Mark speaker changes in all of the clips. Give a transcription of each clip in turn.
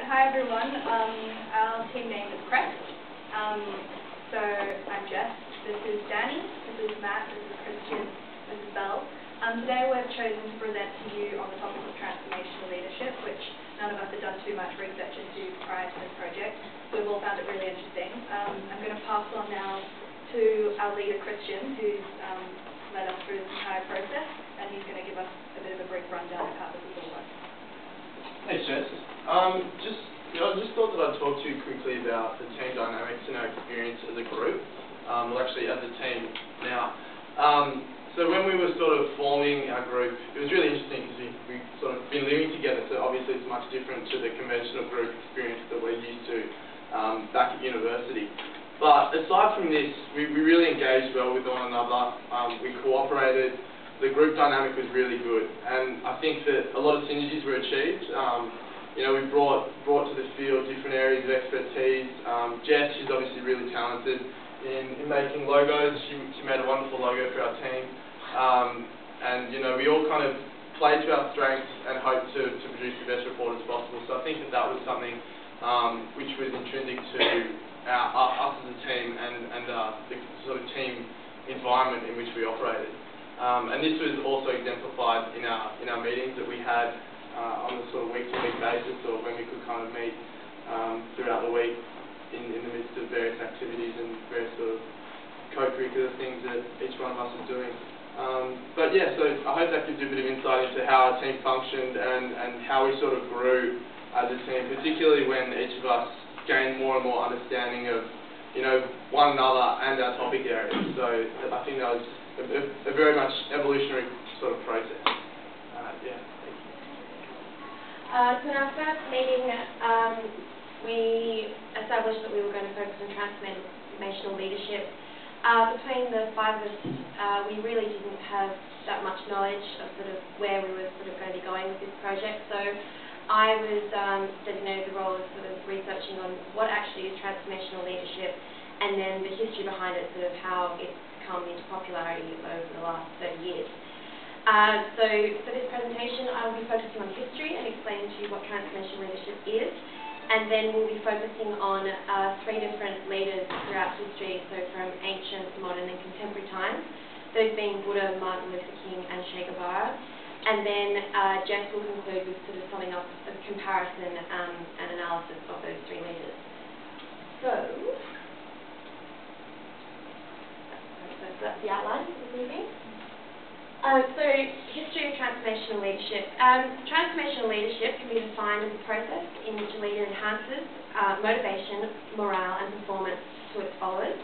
Speaker 1: hi everyone. Our team name is Crest. So I'm Jess, this is Danny, this is Matt, this is Christian, this is Belle. Today we've chosen to present to you on the topic of transformational leadership, which none of us had done too much research into prior to this project. We've all found it really interesting. I'm going to pass on now to our leader Christian, who's led us through this entire process, and he's going to give us a bit of a brief rundown of how this has all worked.
Speaker 2: Hey Jess, I just thought that I'd talk to you quickly about the team dynamics and our experience as a group, well actually as a team now. So when we were sort of forming our group, it was really interesting because we've sort of been living together, so obviously it's much different to the conventional group experience that we're used to back at university. But aside from this, we really engaged well with one another, we cooperated. The group dynamic was really good, and I think that a lot of synergies were achieved. We brought to the field different areas of expertise. Jess, she's obviously really talented in making logos. She made a wonderful logo for our team, and we all kind of played to our strengths and hoped to produce the best report as possible. So I think that was something which was intrinsic to us as a team and the sort of team environment in which we operated. And this was also exemplified in our meetings that we had on the sort of week-to-week basis, or when we could kind of meet throughout the week in the midst of various activities and various sort of co-curricular things that each one of us was doing. But yeah, so I hope that gives you a bit of insight into how our team functioned and how we sort of grew as a team, particularly when each of us gained more and more understanding of one another and our topic areas. So I think that was a very much evolutionary sort of process. Yeah.
Speaker 3: So in our first meeting, we established that we were going to focus on transformational leadership. Between the five of us, we really didn't have that much knowledge of sort of where we were sort of going to be going with this project. So I was designated the role of sort of researching on what actually is transformational leadership, and then the history behind it, sort of how it's come into popularity over the last 30 years. So for this presentation, I will be focusing on history and explaining to you what transformational leadership is, and then we'll be focusing on three different leaders throughout history, so from ancient, modern and contemporary times, those being Buddha, Martin Luther King and Che Guevara. And then Jess will conclude with sort of summing up a comparison and analysis of those three leaders. So that's the outline for the meeting. So, history of transformational leadership. Transformational leadership can be defined as a process in which a leader enhances motivation, morale and performance to its followers.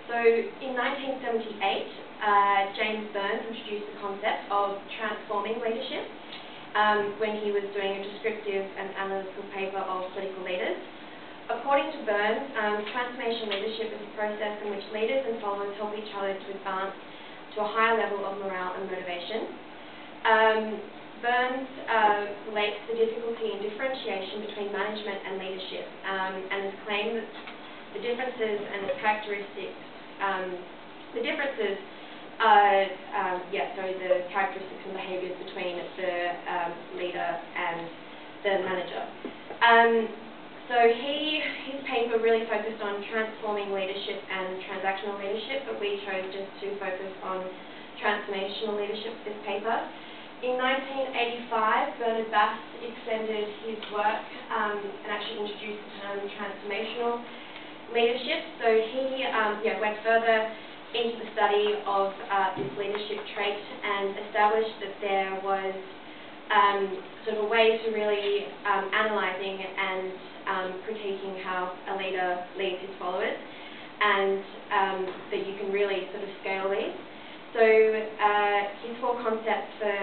Speaker 3: So in 1978, James Burns introduced the concept of transforming leadership when he was doing a descriptive and analytical paper of political leaders. According to Burns, transformational leadership is a process in which leaders and followers help each other to advance to a higher level of morale and motivation. Burns relates the difficulty in differentiation between management and leadership, and has claimed that the differences and the characteristics, the characteristics and behaviours between the leader and the manager. So his paper really focused on transforming leadership and transactional leadership, but we chose just to focus on transformational leadership for this paper. In 1985, Bernard Bass extended his work and actually introduced the term transformational leadership. So he went further into the study of this leadership trait and established that there was sort of a way to really analysing and critiquing how a leader leads his followers, and that you can really sort of scale these. So his four concepts for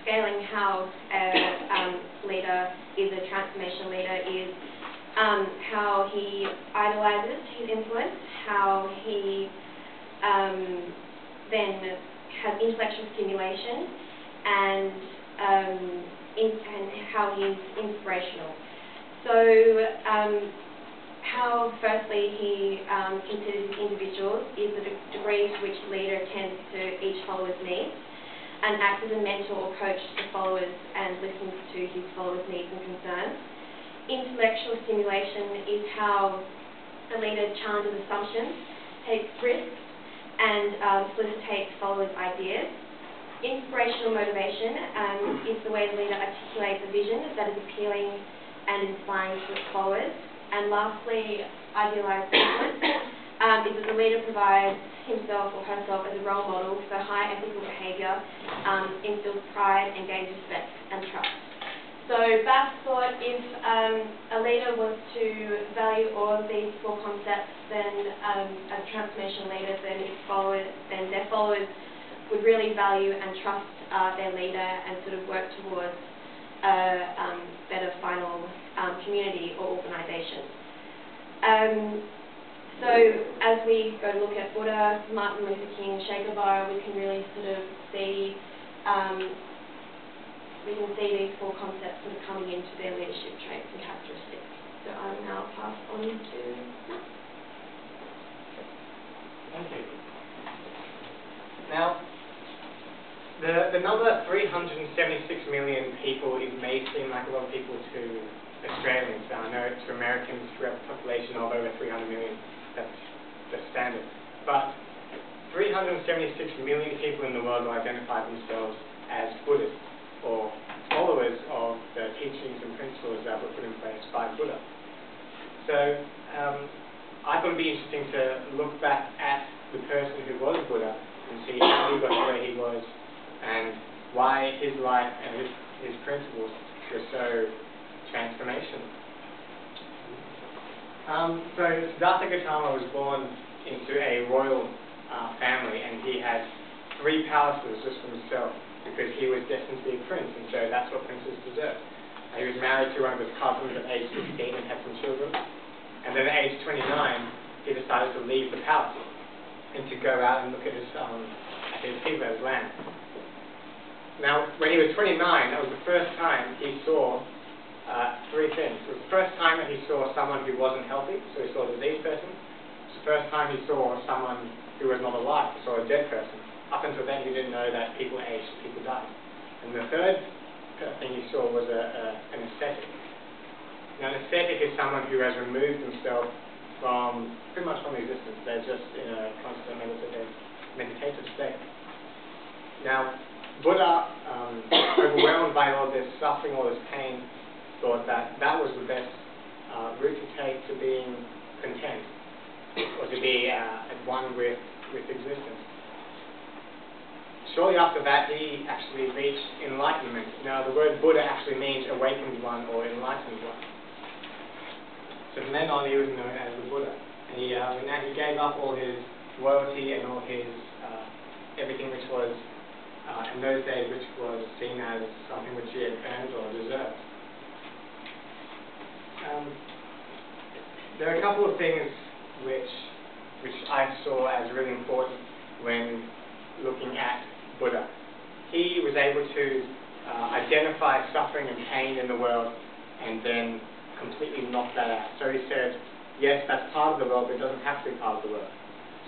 Speaker 3: scaling how a leader is a transformational leader is how he idolizes his influence, how he then has intellectual stimulation, and how he's inspirational. So how firstly he considers individuals is the degree to which the leader tends to each follower's needs. and acts as a mentor or coach to the followers and listens to his followers' needs and concerns. Intellectual stimulation is how a leader challenges assumptions, takes risks, and solicitates followers' ideas. Inspirational motivation is the way the leader articulates a vision that is appealing and inspiring to its followers. And lastly, idealized excellence is that the leader provides himself or herself as a role model for high ethical behaviour, instills pride and gains respect and trust. So Bass thought if a leader was to value all of these four concepts, then as a transformational leader, then their followers would really value and trust their leader and sort of work towards a better final community or organisation. So as we go to look at Buddha, Martin Luther King, Che Guevara, we can really sort of see these four concepts sort of coming into their leadership traits and characteristics. So I will now pass on to Matt.
Speaker 4: Thank you. Now, the number 376 million people may seem like a lot of people to Australians. I know to Americans who have a population of over 300 million, that's the standard. But 376 million people in the world will identify themselves as Buddhists or followers of the teachings and principles that were put in place by Buddha. So I thought it would be interesting to look back at the person who was Buddha and see how he got to where he was and why his life and his principles were so transformational. So Siddhartha Gautama was born into a royal family, and he had 3 palaces just for himself because he was destined to be a prince, and so that's what princes deserve. He was married to one of his cousins at age 16 and had some children, and then at age 29 he decided to leave the palace and to go out and look at his people, his land. Now, when he was 29, that was the first time he saw 3 things. It was the first time that he saw someone who wasn't healthy, so he saw a diseased person. It was the first time he saw someone who was not alive, he saw a dead person. Up until then, he didn't know that people aged, people died. And the third thing he saw was an ascetic. Now, an ascetic is someone who has removed himself pretty much from existence. They're just in a constant meditative state. Now, Buddha, overwhelmed by all this suffering, all this pain, thought that that was the best route to take to being content, or to be at one with existence. Shortly after that, he actually reached enlightenment. Now, the word Buddha actually means awakened one or enlightened one. So from then on, he was known as the Buddha. And he gave up all his royalty and all his everything which was in those days, which was seen as something which he had earned or deserved. There are a couple of things which I saw as really important when looking at Buddha. He was able to identify suffering and pain in the world and then completely knock that out. So he said, yes, that's part of the world, but it doesn't have to be part of the world.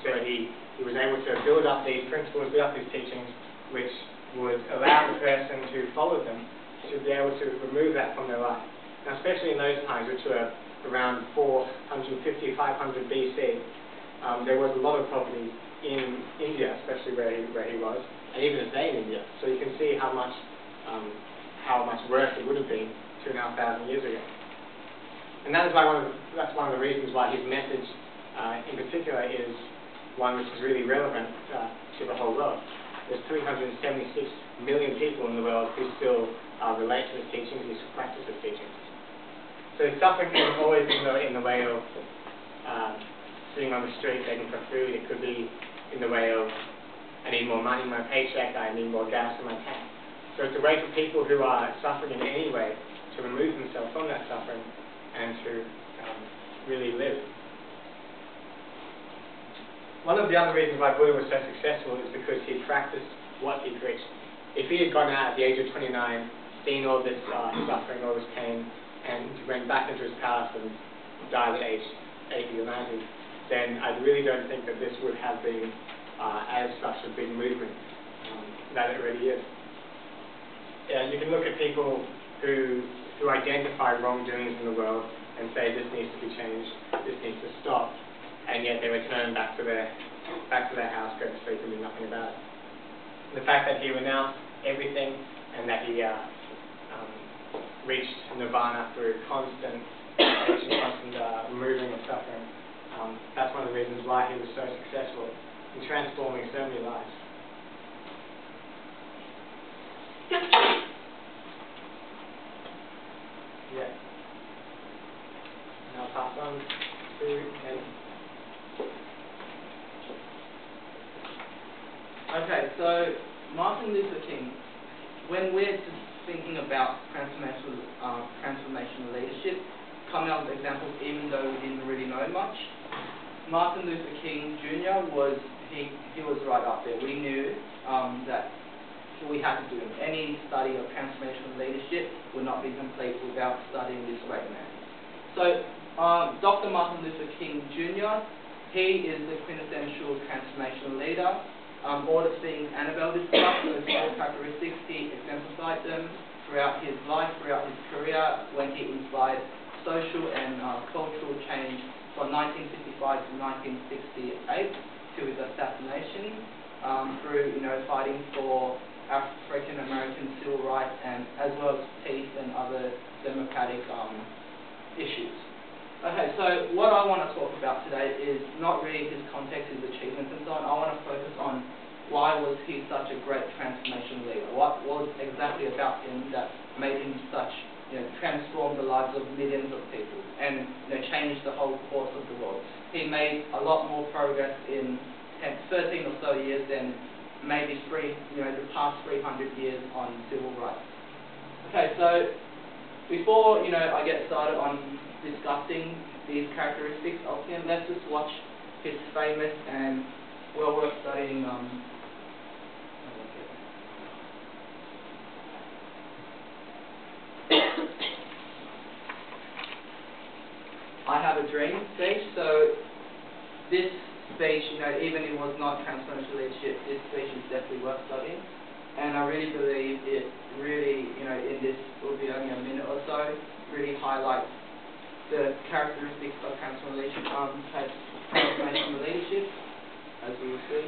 Speaker 4: So he was able to build up these principles, build up these teachings, which would allow the person who followed them to be able to remove that from their life. Now, especially in those times, which were around 450, 500 BC, there was a lot of poverty in India, especially where he was, and even today in India. So you can see how much worse it would have been 2,500 years ago. And that is why that's one of the reasons why his message, in particular, is one which is really relevant to the whole world. There's 376 million people in the world who still relate to his teachings, who practice his teachings. So suffering can always be in the way of sitting on the street begging for food. It could be in the way of, I need more money in my paycheck, I need more gas in my tank. So it's a way for people who are suffering in any way to remove themselves from that suffering and to really live. One of the other reasons why Buddha was so successful is because he practiced what he preached. If he had gone out at the age of 29, seen all this suffering, all this pain, and went back into his palace and died at age 80 or 90, then I really don't think that this would have been as such a big movement. that it really is. You can look at people who identify wrongdoings in the world and say this needs to be changed, this needs to stop, and yet they return back to their house, go to sleep, and do nothing about it. The fact that he renounced everything and that he reached nirvana through constant meditation, constant removing of suffering, that's one of the reasons why he was so successful in transforming so many lives. Yeah. And I'll pass on to Ed.
Speaker 2: Okay, so Martin Luther King, when we're just thinking about transformational leadership, coming up with examples even though we didn't really know much, Martin Luther King Jr. was right up there. We knew that we had to do it. Any study of transformational leadership would not be complete without studying this great man. So Dr. Martin Luther King Jr., he is the quintessential transformational leader. All the things Annabelle discussed, those four characteristics, he exemplified them throughout his life, throughout his career, when he inspired social and cultural change from 1955 to 1968 to his assassination, through fighting for African American civil rights and as well as peace and other democratic issues. Okay, so what I want to talk about today is not really his context, his achievements and so on. I want to focus on why was he such a great transformation leader? What was exactly about him that made him such, transform the lives of millions of people and change the whole course of the world? He made a lot more progress in 13 or so years than maybe the past 300 years on civil rights. Okay, so before I get started on discussing these characteristics of him, let's just watch his famous and well worth studying I Have a Dream speech. So this speech, even if it was not transformational leadership, this speech is definitely worth studying. And I really believe it really, in this will be only a minute or so, really highlights the characteristics of transformational leadership, as we will see.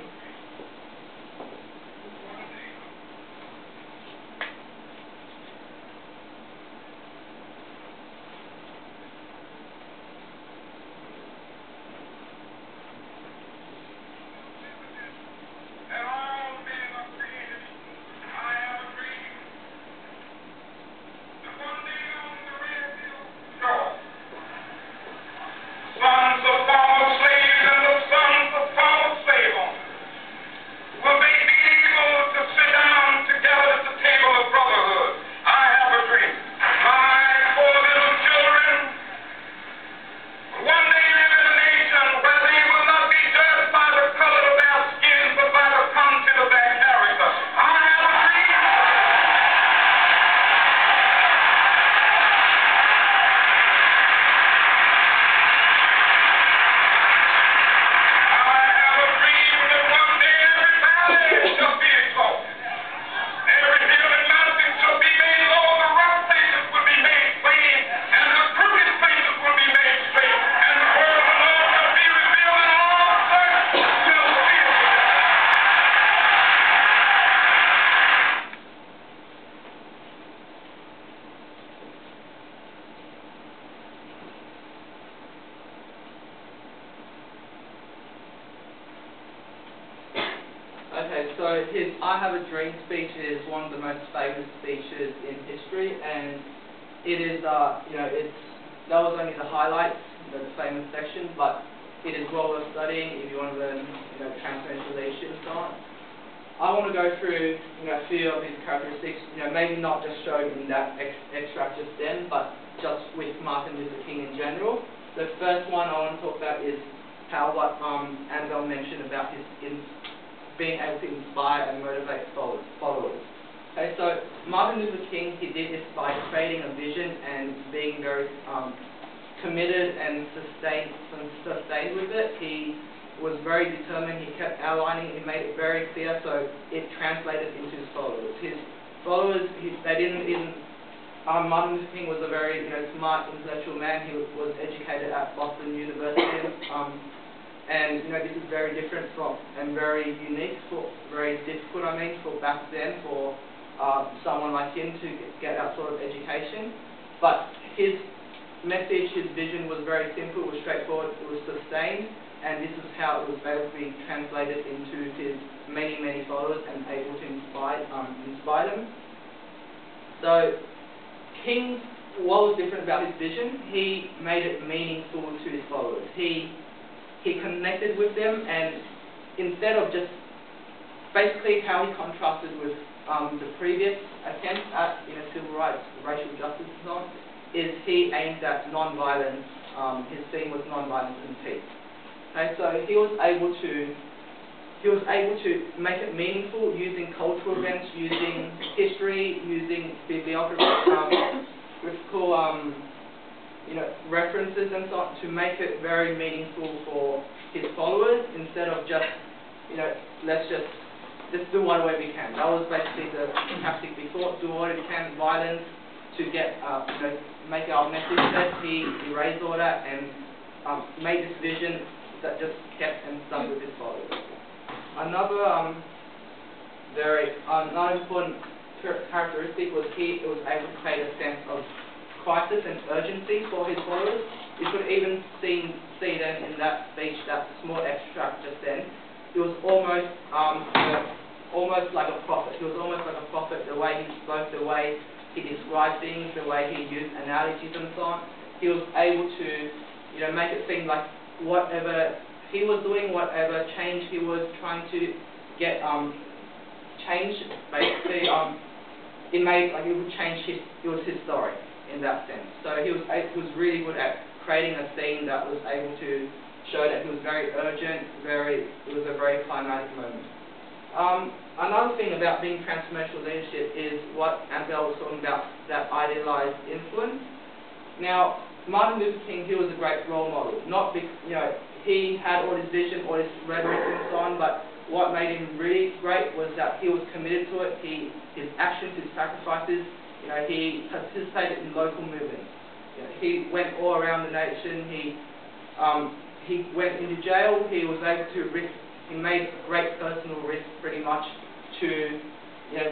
Speaker 2: Okay, so his I Have a Dream speech is one of the most famous speeches in history, and it is, that was only the highlights, the famous section, but it is well worth studying if you want to learn, transformational leadership and so on. I want to go through, a few of his characteristics, maybe not just shown in that extract just then, but just with Martin Luther King in general. The first one I want to talk about is how what Annabelle mentioned about his being able to inspire and motivate followers. Okay, so Martin Luther King, he did this by creating a vision and being very committed and sustained with it. He
Speaker 5: was very determined. He kept outlining, he made it very clear, so it translated into his followers. His followers, they didn't even, Martin Luther King was a very smart, intellectual man. He was educated at Boston University, and this is very different from, and very unique, very difficult, for back then, for someone like him to get that sort of education. But his message, his vision was very simple, it was straightforward, it was sustained, and this is how it was able to be translated into his many, many followers and able to inspire them. So, King, what was different about his vision? He made it meaningful to his followers. He connected with them, and instead of just, basically how he contrasted with the previous attempts at civil rights, racial justice and so on, is he aimed at non-violence. His theme was non-violence and peace. Okay, so he was able to make it meaningful using cultural events, using history, using bibliography, references and so on, to make it very meaningful for his followers, instead of just let's just do whatever we can. That was basically the tactic before. Do whatever we can, violence, to get make our message set. He erased all that and made this vision that just kept and stuck with his followers. Another another important characteristic was he was able to create a sense of crisis and urgency for his followers. You could even see them in that speech, that small extract just then. It was almost like a prophet. He was almost like a prophet, the way he spoke, the way he described things, the way he used analogies and so on. He was able to, make it seem like whatever he was doing, whatever change he was trying to get changed, basically, it would change it was his story in that sense. So he was really good at creating a scene that was able to show that he was very urgent, it was a very climatic moment. Another thing about being transformational leadership is what Annabelle was talking about, that idealized influence. Now, Martin Luther King, he was a great role model. Not because, he had all his vision, all his rhetoric and so on, but what made him really great was that he was committed to it. His actions, his sacrifices, he participated in local movements. He went all around the nation. He went into jail. He was able to risk. He made great personal risk, pretty much, to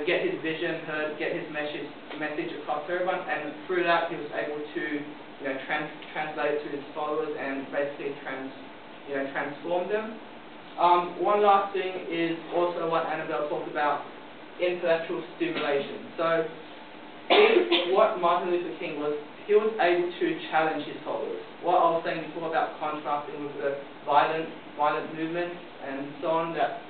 Speaker 5: get his vision heard, get his message across to everyone, and through that he was able to translate it to his followers and basically transform them. One last thing is also what Annabelle talked about, intellectual stimulation. So what Martin Luther King was, he was able to challenge his followers. What I was saying before about contrasting with the violent movements and so on, that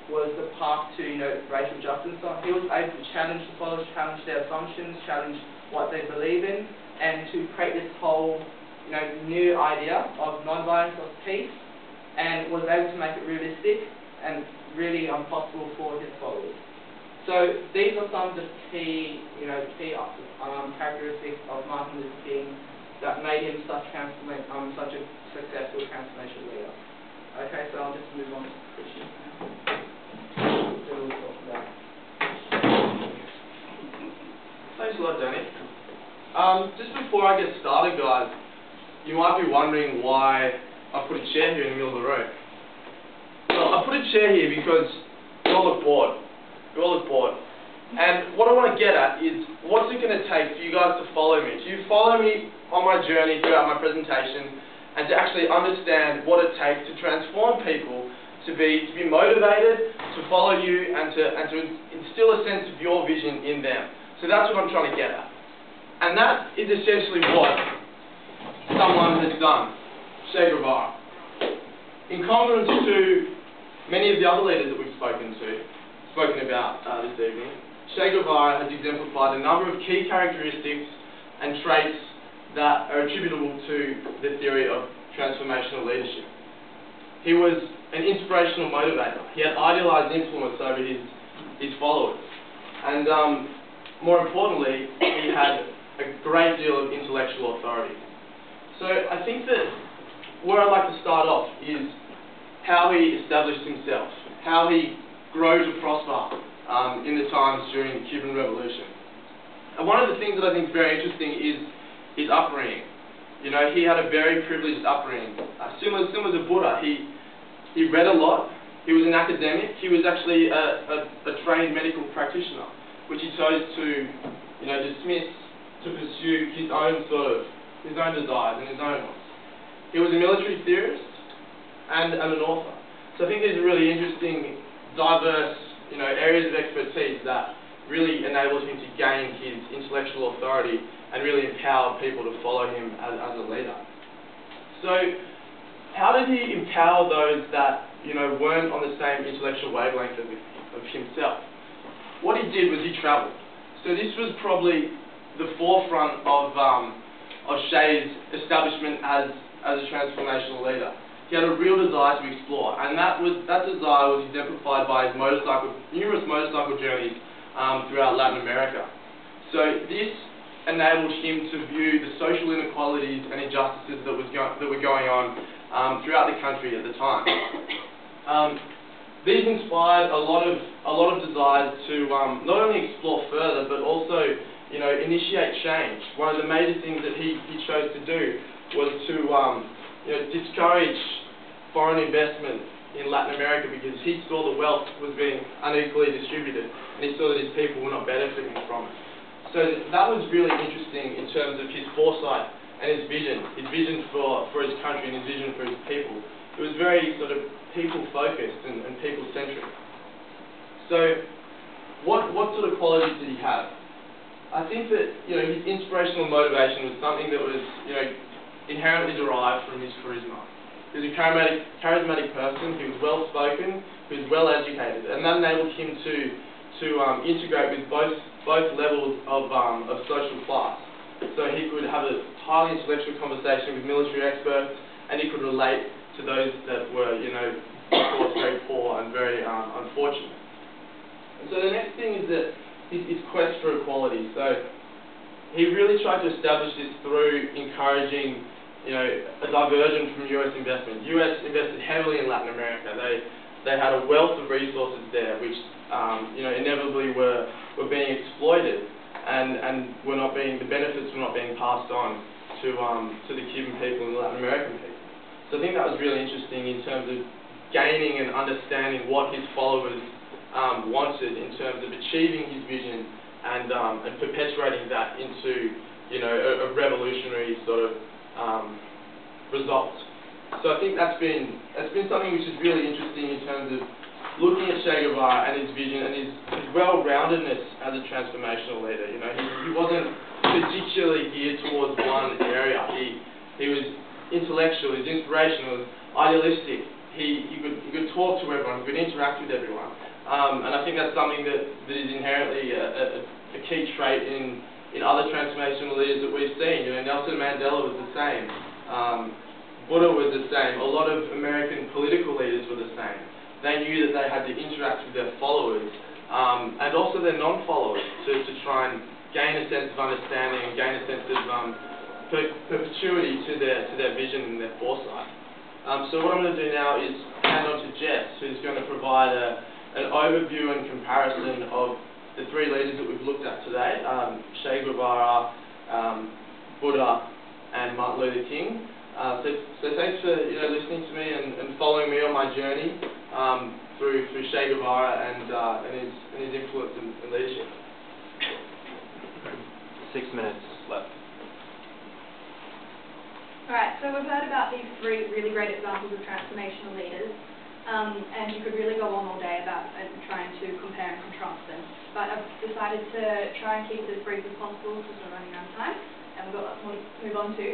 Speaker 5: was the path to racial justice. So he was able to challenge the followers, challenge their assumptions, challenge what they believe in, and to create this whole new idea of non-violence, of peace, and was able to make it realistic and really possible for his followers. So these are some of the key characteristics of Martin Luther King that made him such a successful transformational leader. Okay, so I'll just move on to Christian now.
Speaker 2: Thanks a lot, Danny. Just before I get started, guys, you might be wondering why I put a chair here in the middle of the road. Well, I put a chair here because you all look bored. You all look bored. And what I want to get at is, what's it going to take for you guys to follow me? To follow me on my journey throughout my presentation, and to actually understand what it takes to transform people, to be motivated, to follow you, and to instill a sense of your vision in them. So that's what I'm trying to get at. And that is essentially what someone has done, Che Guevara. In congruence to many of the other leaders that we've spoken about this evening, Che Guevara has exemplified a number of key characteristics and traits that are attributable to the theory of transformational leadership. He was an inspirational motivator. He had idealized influence over his followers. And more importantly, he had a great deal of intellectual authority. So I think that where I'd like to start off is how he established himself, how he grew to prosper in the times during the Cuban Revolution. And one of the things that I think is very interesting is his upbringing. You know, he had a very privileged upbringing. Similar to Buddha, he read a lot. He was an academic. He was actually a trained medical practitioner, which he chose to, you know, dismiss to pursue his own desires and his own wants. He was a military theorist and an author. So I think these are really interesting, diverse, you know, areas of expertise that really enabled him to gain his intellectual authority and really empower people to follow him as a leader. So, how did he empower those that, you know, weren't on the same intellectual wavelength of himself? What he did was he travelled. So this was probably the forefront of Shea's establishment as a transformational leader. He had a real desire to explore, and that desire was exemplified by his numerous motorcycle journeys throughout Latin America. So this enabled him to view the social inequalities and injustices that were going on throughout the country at the time. These inspired a lot of desires to not only explore further, but also, you know, initiate change. One of the major things that he chose to do was to you know, discourage foreign investment in Latin America, because he saw the wealth was being unequally distributed, and he saw that his people were not benefiting from it. So that was really interesting in terms of his foresight and his vision for his country and his vision for his people. It was very sort of people-focused and people-centric. So what sort of qualities did he have? I think that, you know, his inspirational motivation was something that was, you know, inherently derived from his charisma. He was a charismatic person. He was well-spoken. He was well-educated, and that enabled him to integrate with both levels of social class. So he could have a highly intellectual conversation with military experts, and he could relate to those that were, you know, of course, very poor and very unfortunate. And so the next thing is that his quest for equality. So he really tried to establish this through encouraging, you know, a diversion from US investment. US invested heavily in Latin America. They had a wealth of resources there, which you know, inevitably were being exploited, and the benefits were not being passed on to the Cuban people and the Latin American people. So I think that was really interesting in terms of gaining and understanding what his followers wanted in terms of achieving his vision and perpetuating that into, you know, a revolutionary sort of result. So I think that's been something which is really interesting in terms of looking at Che Guevara and his vision and his well-roundedness as a transformational leader. You know, he wasn't particularly geared towards one area. He was intellectual, he was inspirational, he was idealistic. He could talk to everyone, he could interact with everyone. And I think that's something that is inherently a key trait in other transformational leaders that we've seen. You know, Nelson Mandela was the same. Buddha was the same. A lot of American political leaders were the same. They knew that they had to interact with their followers and also their non-followers to try and gain a sense of understanding and gain a sense of perpetuity to their vision and their foresight. So what I'm going to do now is hand on to Jess, who's going to provide an overview and comparison of the three leaders that we've looked at today, Che Guevara, Buddha, and Martin Luther King. So thanks for, you know, listening to me and following me on my journey through Che Guevara and his influence and leadership.
Speaker 6: 6 minutes left.
Speaker 1: Alright, so we've heard about these three really great examples of transformational leaders, and you could really go on all day about trying to compare and contrast them. But I've decided to try and keep it as brief as possible because we're running out of time, and we've got lots more to move on to.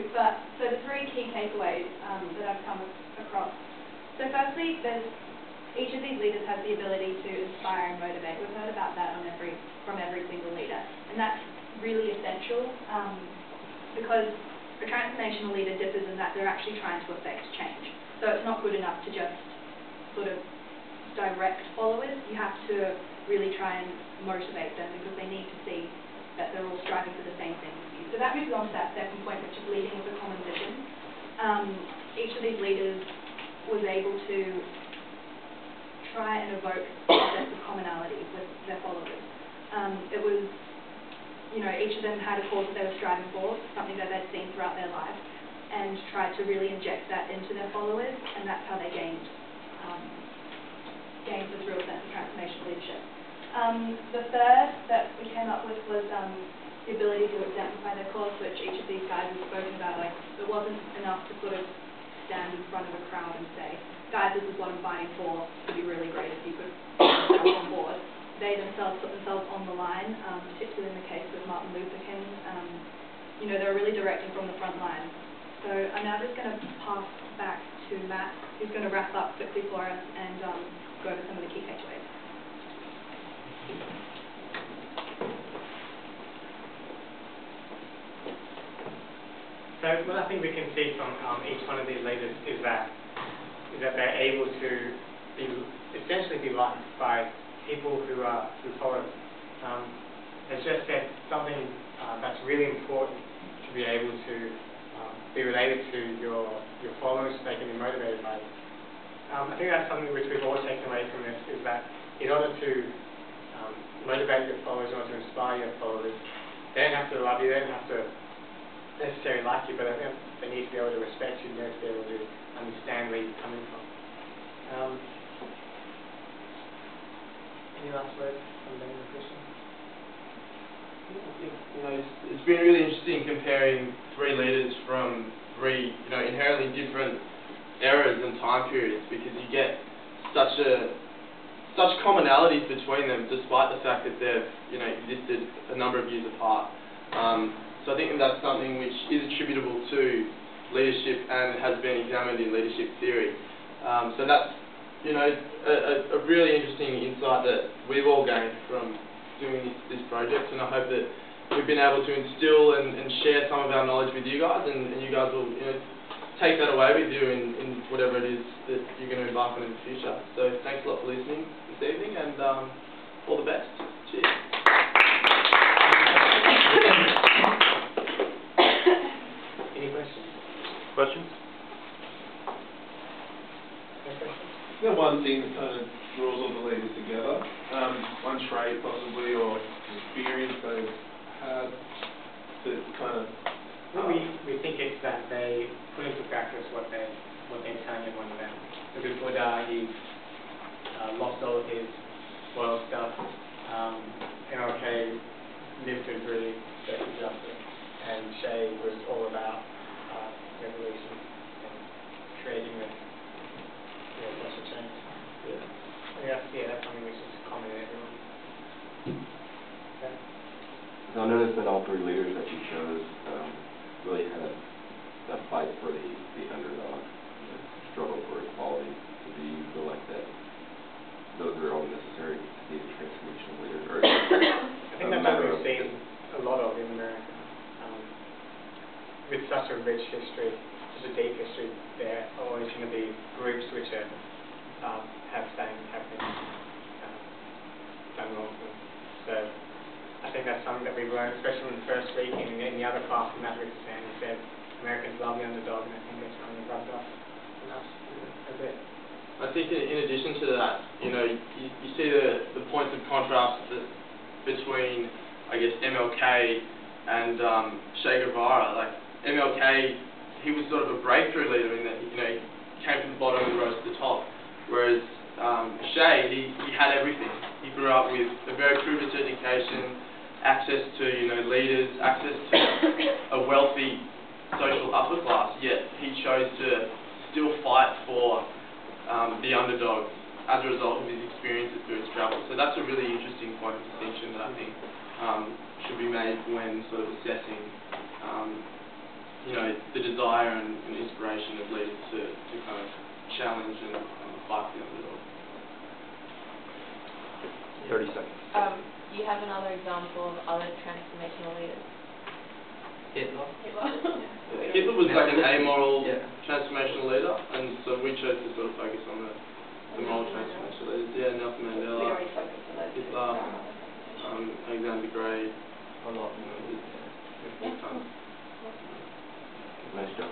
Speaker 1: So the three key takeaways that I've come across. So firstly, each of these leaders has the ability to inspire and motivate. We've heard about that from every single leader, and that's really essential because a transformational leader differs in that they're actually trying to affect change. So it's not good enough to just sort of direct followers. You have to really try and motivate them because they need to see that they're all striving for the same thing as you. So that moves on to that second point, which is leading with a common vision. Each of these leaders was able to try and evoke a sense of commonality with their followers. It was, you know, each of them had a cause that they were striving for, something that they'd seen throughout their life, and tried to really inject that into their followers, and that's how they gained this real sense of transformational leadership. The third that we came up with was the ability to exemplify their cause, which each of these guys has spoken about. Like, it wasn't enough to sort of stand in front of a crowd and say, guys, this is what I'm fighting for. It would be really great if you could jump on board. They themselves put themselves on the line, particularly in the case of Martin Luther King. You know, they're really directing from the front line. So I'm now just going to pass back to Matt, who's going to wrap up quickly for us and go over some of the key takeaways.
Speaker 4: So what I think we can see from each one of these leaders is that they're able to essentially be liked by people who follow. As Jess said, something that's really important to be able to be related to your followers, they can be motivated by it. I think that's something which we've all taken away from this, is that in order to motivate your followers, in order to inspire your followers, they don't have to love you, they don't have to necessarily like you, but they need to be able to respect you, they need to be able to understand where you're coming from. Any last words from Ben and Christian?
Speaker 2: I think, you know, it's been really interesting comparing three leaders from three, you know, inherently different eras and time periods, because you get such commonalities between them, despite the fact that they've, you know, existed a number of years apart. So I think that's something which is attributable to leadership and has been examined in leadership theory. So that's, you know, a really interesting insight that we've all gained from doing this project, and I hope that we've been able to instill and share some of our knowledge with you guys, and you guys will, you know, take that away with you in whatever it is that you're going to embark on in the future. So thanks a lot for listening this evening, and all the best. Cheers.
Speaker 4: Any questions?
Speaker 6: Questions?
Speaker 4: No questions?
Speaker 6: You know, one thing that kind of draws all the leaders together, one trait possibly or experience they've had that kind of...
Speaker 4: We think it's that they put into practice what they're telling everyone about. So with Buddha, he lost all of his spoiled stuff. MLK lived to really social justice, and Shay was all about revolution and creating the social change. That's something which is common in everyone. Okay.
Speaker 7: So I noticed that all three leaders that you chose really had a fight for the underdog, the struggle for equality. So do you feel like that those are all necessary to be a transformational leader? Or
Speaker 4: I think that's what we've seen a lot of in America. With such a rich history, such a deep history, there are always going to be groups which have been done wrong to them. So I think that's something that we've learned, especially in the first week in the other class in Maverick's exam. He said Americans love the underdog, and I think that's kind of rubbed off on us a bit.
Speaker 2: I think in addition to that, you know, you see the points of contrast between, I guess, MLK and Che Guevara. Like, MLK, he was sort of a breakthrough leader in that, you know, he came from the bottom and rose to the top. Whereas Che, he had everything. He grew up with a very privileged education, access to, you know, leaders, access to a wealthy social upper class, yet he chose to still fight for the underdog as a result of his experiences through his travels. So that's a really interesting point of distinction that I think should be made when sort of assessing you know, the desire and inspiration of leaders to kind of challenge and fight for the underdog.
Speaker 7: 30 seconds.
Speaker 8: Do you have another example of other transformational leaders?
Speaker 5: Hitler.
Speaker 2: Hitler was like an amoral transformational leader, and so we chose to sort of focus on the moral transformational leaders. Yeah, Nelson Mandela, Hitler, Alexander the Great,
Speaker 5: A lot.
Speaker 2: big time.
Speaker 7: Nice job.